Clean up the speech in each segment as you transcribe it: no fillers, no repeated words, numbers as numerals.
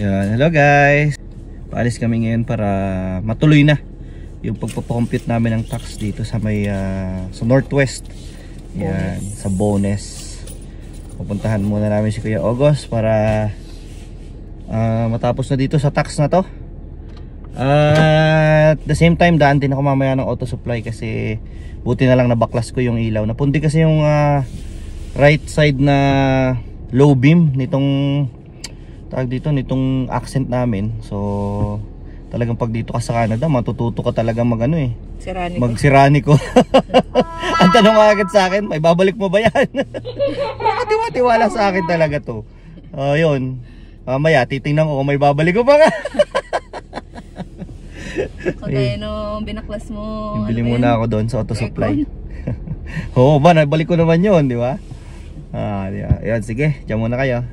Yan, hello guys. Paalis kami ngayon para matuloy na yung pagpapakompute namin ng tax dito sa may sa Northwest. Yan, sa Bones. Pupuntahan muna namin si Kuya August para matapos na dito sa tax na to. At the same time, daan din ako mamaya ng auto supply kasi buti na lang nabaklas ko yung ilaw. Napundi kasi yung right side na low beam nitong tawag dito, nitong accent namin. So talagang pag dito ka sa Canada, matututo ka talaga mag-Siraniko. Ang tanong agad sa akin, may babalik mo ba yan? Tiwala sa akin talaga to. Yun, mamaya titingnan ko kung may babalik ko ba nga. Okay, no, binaklas mo. Bibili muna ako doon sa auto supply. Oo ba, nabalik ko naman yun, di ba? Yun, sige, diyan muna kayo.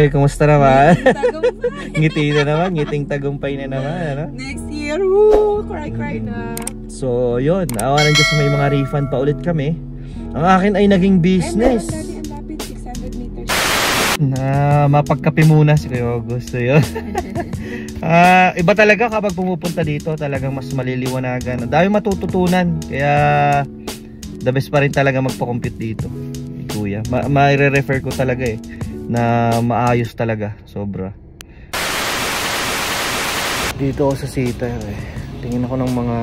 Kumusta naman? Ngiti na naman, ngiting tagumpay na naman, ano? Next year, woo! Cry na. So, yun, awa ng Diyos, may mga refund pa ulit kami. Ang akin ay naging business. Na mapagkape muna si Kuya August. Yun. Iba talaga kapag pumupunta dito, talagang mas maliliwanagan. Dami matututunan. Kaya the best pa rin talaga magpa-compute dito, Kuya. Ma-refer ko talaga na maayos talaga, sobra. Dito ako sa Sita tingin ako ng mga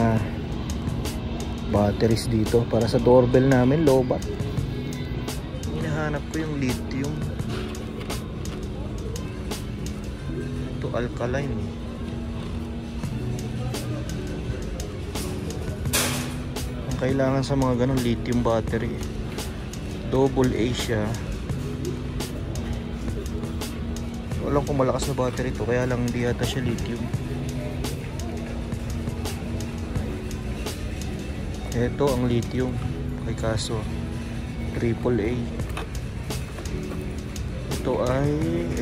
batteries dito para sa doorbell namin, lobat. Hinahanap ko yung lithium. Ito alkaline. Ang kailangan sa mga ganun, lithium battery. Double A siya. Walang kung malakas na battery to, kaya lang hindi yata siya lithium. Ito ang lithium, kay kaso AAA.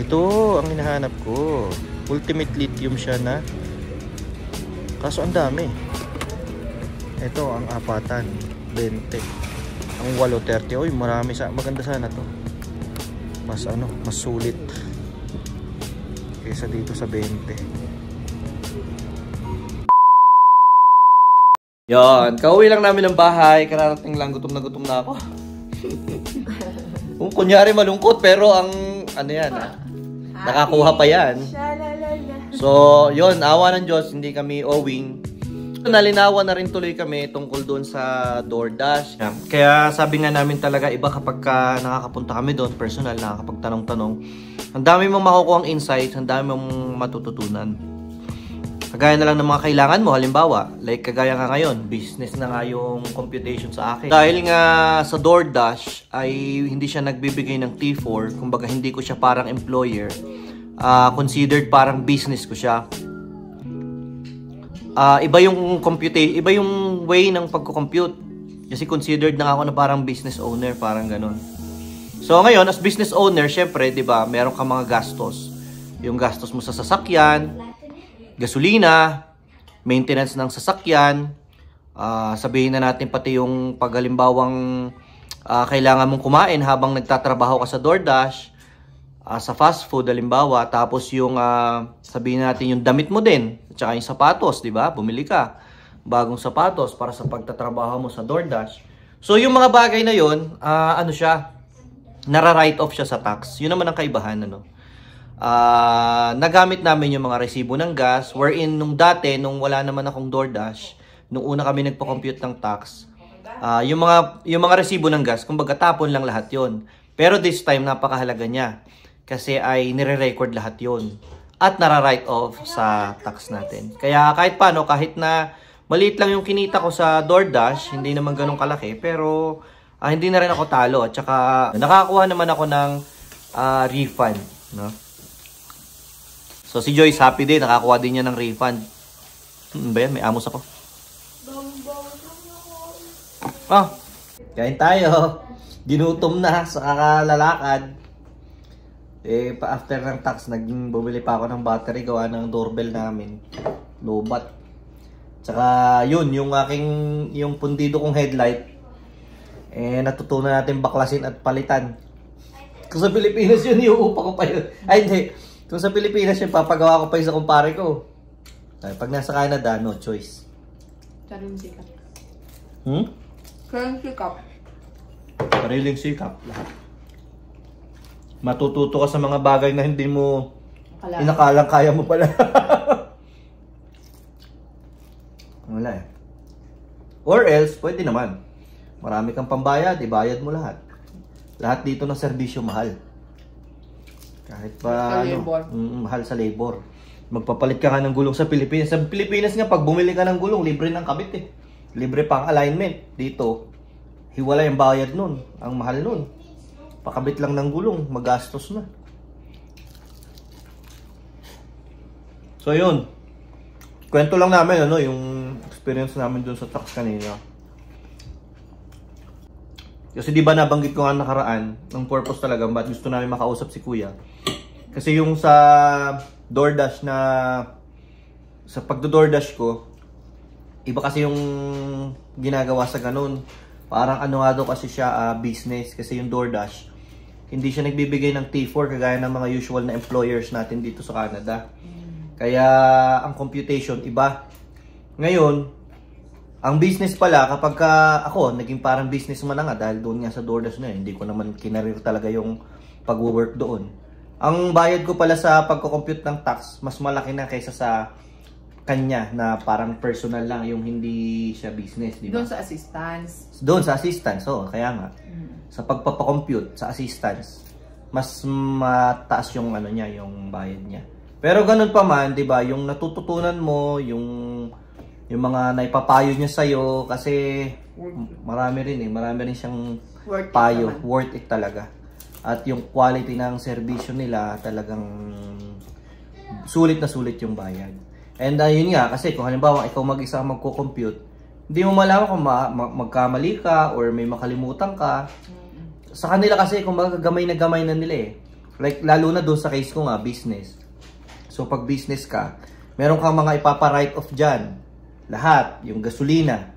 Ito ang hinahanap ko. Ultimate lithium siya na, kaso ang dami. Ito ang apatan, 20. Ang 8, 30. Uy, marami, maganda sana to. Mas sulit kaysa dito sa 20. Yan, kauwi lang namin ng bahay. Kararating lang, gutom na ako. Kung kunyari malungkot, pero ang nakakuha pa yan. So, yun, awa ng Diyos, hindi kami owing. Nalinawan na rin tuloy kami tungkol doon sa DoorDash. Kaya sabi nga namin talaga, iba kapag nakakapunta kami doon, personal, nakakapagtanong-tanong. Ang dami mong makukuha ang insights, ang dami mong matututunan. Kagaya na lang ng mga kailangan mo, halimbawa, like kagaya nga ngayon, business na nga yung computation sa akin. Dahil nga sa DoorDash ay hindi siya nagbibigay ng T4, kumbaga hindi ko siya parang employer, considered parang business ko siya. Iba yung way ng pagko-compute. Kasi considered na ako na parang business owner, parang ganun. So ngayon, as business owner, syempre, 'di ba, meron kang mga gastos. Yung gastos mo sa sasakyan, gasolina, maintenance ng sasakyan, sabihin na natin pati yung paghalimbawang kailangan mong kumain habang nagtatrabaho ka sa DoorDash, sa fast food halimbawa, tapos yung sabihin natin yung damit mo din, at saka yung sapatos, 'di ba? Bumili ka bagong sapatos para sa pagtatrabaho mo sa DoorDash. So yung mga bagay na 'yon, siya, nara-write off siya sa tax. Yun naman ang kaibahan, nagamit namin yung mga resibo ng gas, wherein nung dati, nung wala naman akong DoorDash, nung una kami nagpa-compute ng tax, yung mga resibo ng gas, kumbaga tapon lang lahat yon. Pero this time, napakahalaga niya. Kasi ay nire-record lahat yon. At nara-write off sa tax natin. Kaya kahit paano, kahit na maliit lang yung kinita ko sa DoorDash, hindi naman ganun kalaki, pero hindi na rin ako talo. At saka nakakuha naman ako ng refund, no? So si Joyce happy din, nakakuha din niya ng refund. Ba yan? May amos ako. Kain tayo. Ginutom na sa kakalalakad. After ng tax, bumili pa ako ng battery gawa ng doorbell namin. Lobat. Tsaka yun, yung pundido kong headlight, natutunan natin baklasin at palitan. Kung sa Pilipinas yun, iuupa ko pa yun. Ay, hindi. Kung sa Pilipinas yun, papagawa ko pa yun sa kumpare ko. Pag nasa Canada, no choice. Sariling sikap. Sariling sikap. Sariling sikap. Lahat. Matututo ka sa mga bagay na hindi mo inakalang kaya mo pala. Wala eh. Or else, pwede naman. Marami kang pambayad, ibayad mo lahat. Lahat dito ng serbisyo mahal. Kahit pa mahal sa labor. Magpapalit ka nga ng gulong sa Pilipinas. Sa Pilipinas nga, pag bumili ka ng gulong, libre ng kabit eh. Libre pang alignment. Dito, hiwala yung bayad nun. Ang mahal nun. Pakabit lang ng gulong, magastos na. So yun. Kwento lang namin yung experience namin dun sa tax kanina. Kasi di ba nabanggit ko nga nakaraan, ng purpose talaga, ba't gusto namin makausap si Kuya. Kasi yung sa DoorDash sa pagdo-DoorDash ko, iba kasi yung ginagawa sa ganun. Parang nga daw kasi siya business. Kasi yung DoorDash, hindi siya nagbibigay ng T4 kagaya ng mga usual na employers natin dito sa Canada. Kaya ang computation iba. Ngayon, ang business pala, kapag ako, naging parang businessman na nga dahil doon nga sa DoorDash na yun, hindi ko naman kinarir talaga yung pag-work doon. Ang bayad ko pala sa pagko-compute ng tax, mas malaki na kaysa sa kanya na parang personal lang, yung hindi siya business, di ba? Doon sa assistance. Doon sa assistance, kaya nga. Sa pagpapakompute, sa assistance, mas mataas yung niya, yung bayad niya. Pero ganun pa man, di ba, yung natututunan mo, yung mga naipapayo niya sa'yo, kasi marami rin siyang payo, worth it talaga. At yung quality ng serbisyo nila, talagang sulit na sulit yung bayad. And yun nga, kasi kung halimbawa ikaw mag-isa magko-compute, hindi mo malaman kung magkamali ka or may makalimutan ka. Sa kanila kasi, kung gamay na nila eh. Like, lalo na doon sa case ko nga, business. So, pag business ka, meron kang mga ipapa-write off dyan. Lahat, yung gasolina.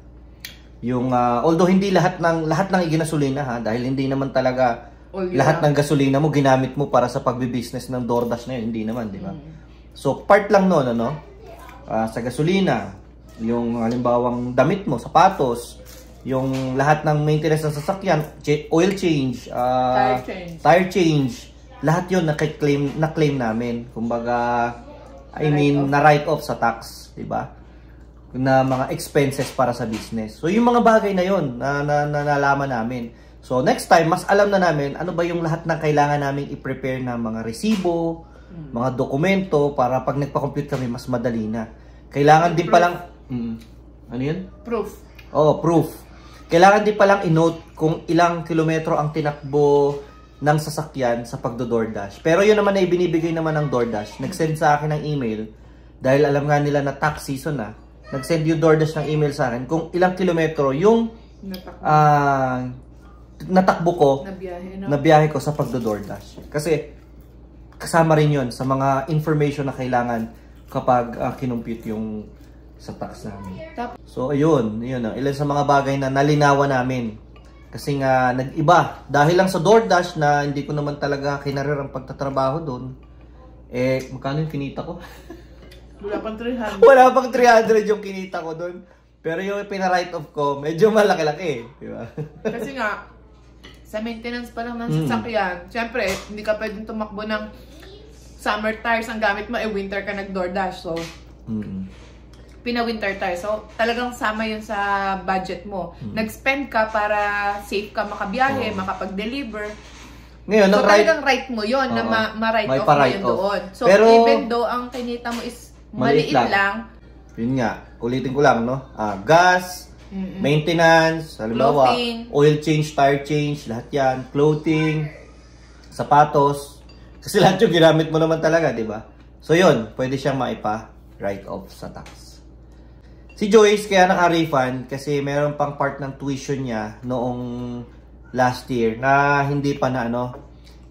Yung, although hindi lahat ng iginasolina ha, dahil hindi naman talaga lahat ng gasolina mo ginamit mo para sa pagbi-business ng DoorDash na yun. Hindi naman, di ba? So, part lang nun, sa gasolina, yung halimbawang damit mo, sapatos, yung lahat ng maintenance ng sasakyan, oil change, tire change, lahat yun na-claim namin. Kumbaga, na-write off sa tax, di ba? Na mga expenses para sa business. So, yung mga bagay na yun, na nalaman namin. So, next time, mas alam na namin ano ba yung lahat ng kailangan namin i-prepare na mga resibo, mga dokumento, para pag nagpa-compute kami, mas madali na. Kailangan din palang... ano yun? Proof. Proof. Kailangan din palang i-note kung ilang kilometro ang tinakbo ng sasakyan sa pagdo-DoorDash. Pero yun naman ay binibigay naman ng DoorDash. Nag-send sa akin ng email, dahil alam nga nila na tax season na, nag-send yung DoorDash ng email sa akin kung ilang kilometro yung natakbo ko, na biyahe ko sa pagdo-DoorDash. Kasi kasama rin yun sa mga information na kailangan kapag kinumpute yung sa tax namin. So ayun, ilan sa mga bagay na nalinawan namin. Kasi nga nag-iba. Dahil lang sa DoorDash na hindi ko naman talaga kinarir ang pagtatrabaho doon. Magkano yung kinita ko? Wala pang 300. Wala pang 300 yung kinita ko doon. Pero yung pina-write off ko, medyo malaki-laki. Diba? Kasi nga, sa maintenance pa lang ng sasakyan, syempre, hindi ka pwedeng tumakbo ng summer tires. Ang gamit mo, winter ka nag-DoorDash. So, pina-winter tires. So, talagang sama yun sa budget mo. Nag-spend ka para safe ka makabiyahe, makapag-deliver. Ngayon, so, talagang right mo yun na ma-write off mo yun doon. So, pero, even though ang kinita mo is maliit lang. Yun nga, ulitin ko lang, no? Gas, maintenance, halimbawa, oil change, tire change, lahat yan, clothing, sapatos. Kasi lahat yung ginamit mo naman talaga, di ba? So yun, pwede siyang maipa-write off sa tax. Si Joyce, kaya naka-refund kasi meron pang part ng tuition niya noong last year na hindi pa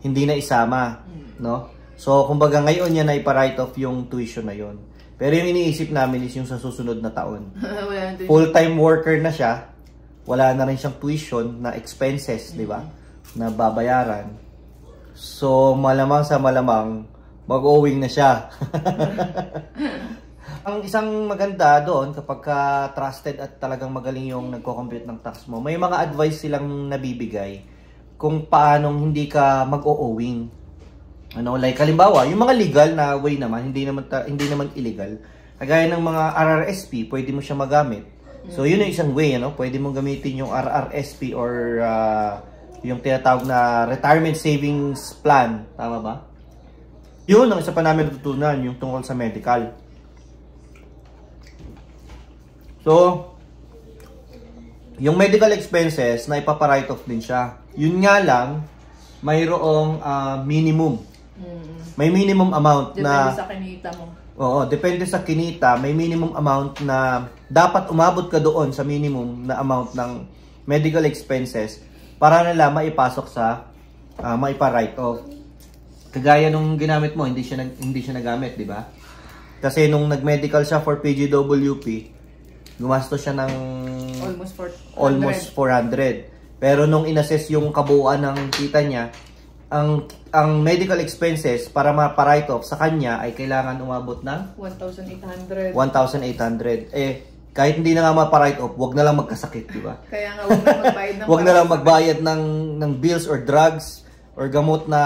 hindi na isama, no? So, kumbaga ngayon niya na ipa-write off yung tuition na yon. Pero yung iniisip namin is yung sa susunod na taon. Full-time worker na siya, wala na rin siyang tuition na expenses, di ba? Na babayaran. So, malamang sa malamang, mag-owing na siya. Ang isang maganda doon, kapag trusted at talagang magaling yung nagko-compute ng tax mo, may mga advice silang nabibigay kung paanong hindi ka mag-o-owing. Ano, like halimbawa, yung mga legal na way naman, hindi naman illegal. Kagaya ng mga RRSP, pwede mo siya magamit. So, yun yung isang way, ano? Pwede mong gamitin yung RRSP or yung tinatawag na Retirement Savings Plan. Tama ba? Yun, ang isa pa namin natutunan, yung tungkol sa medical. So, yung medical expenses, na ipapa-write off din siya. Yun nga lang, mayroong minimum. May minimum amount depende sa kinita mo. Oo, depende sa kinita. May minimum amount na dapat umabot ka doon sa minimum na amount ng medical expenses para nila maipasok sa maipa-write off. Kagaya nung ginamit mo, hindi siya nagamit, di ba? Kasi nung nag-medical siya for PGWP, gumastos siya ng almost 400. Pero nung inassess yung kabuuan ng kita niya, ang medical expenses para ma-write off sa kanya ay kailangan umabot ng 1,800. 1,800. Kahit hindi na nga ma-write off, wag na lang magkasakit, di ba? Kaya nga wag na magbayad ng wag na lang magbayad ng bills or drugs or gamot na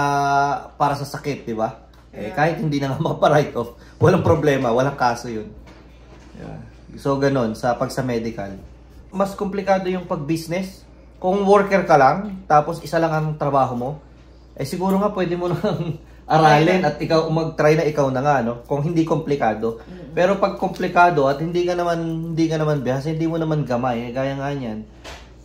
para sa sakit, di ba? Kahit hindi na nga ma-write off, walang problema, walang kaso 'yun. Yeah. So ganon sa medical. Mas komplikado yung pag-business. Kung worker ka lang, tapos isa lang ang trabaho mo, siguro nga pwede mo nang aralin at ikaw mag-try na ikaw na nga, no? Kung hindi komplikado. Pero pag komplikado at hindi ka naman bihas, hindi mo naman gamay, gaya nga niyan.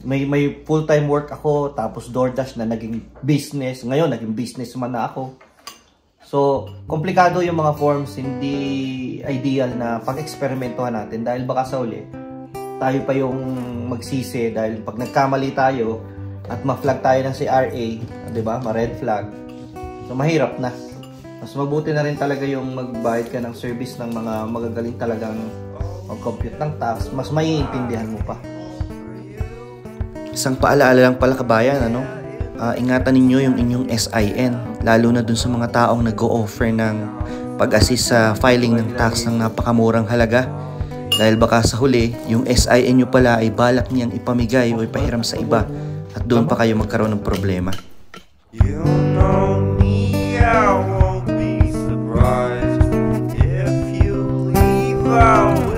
May full-time work ako, tapos DoorDash na naging business. Ngayon, naging businessman na ako. So, komplikado yung mga forms, hindi ideal na pag-eksperimentuhan natin dahil baka sa uli, tayo pa yung magsisi dahil pag nagkamali tayo at ma-flag tayo ng CRA, di ba? Ma-red flag. So, mahirap na. Mas mabuti na rin talaga yung magbayad ka ng service ng mga magagaling talagang mag-compute ng tax. Mas maiintindihan mo pa. Isang paalaala lang pala kabayan, ano? Ingatan ninyo yung inyong SIN, lalo na dun sa mga taong nag-o-offer ng pag-assist sa filing ng tax ng napakamurang halaga. Dahil baka sa huli, yung SIN nyo pala ay balak niyang ipamigay o ipahiram sa iba at doon pa kayo magkaroon ng problema. You know me, I won't be surprised if you leave out.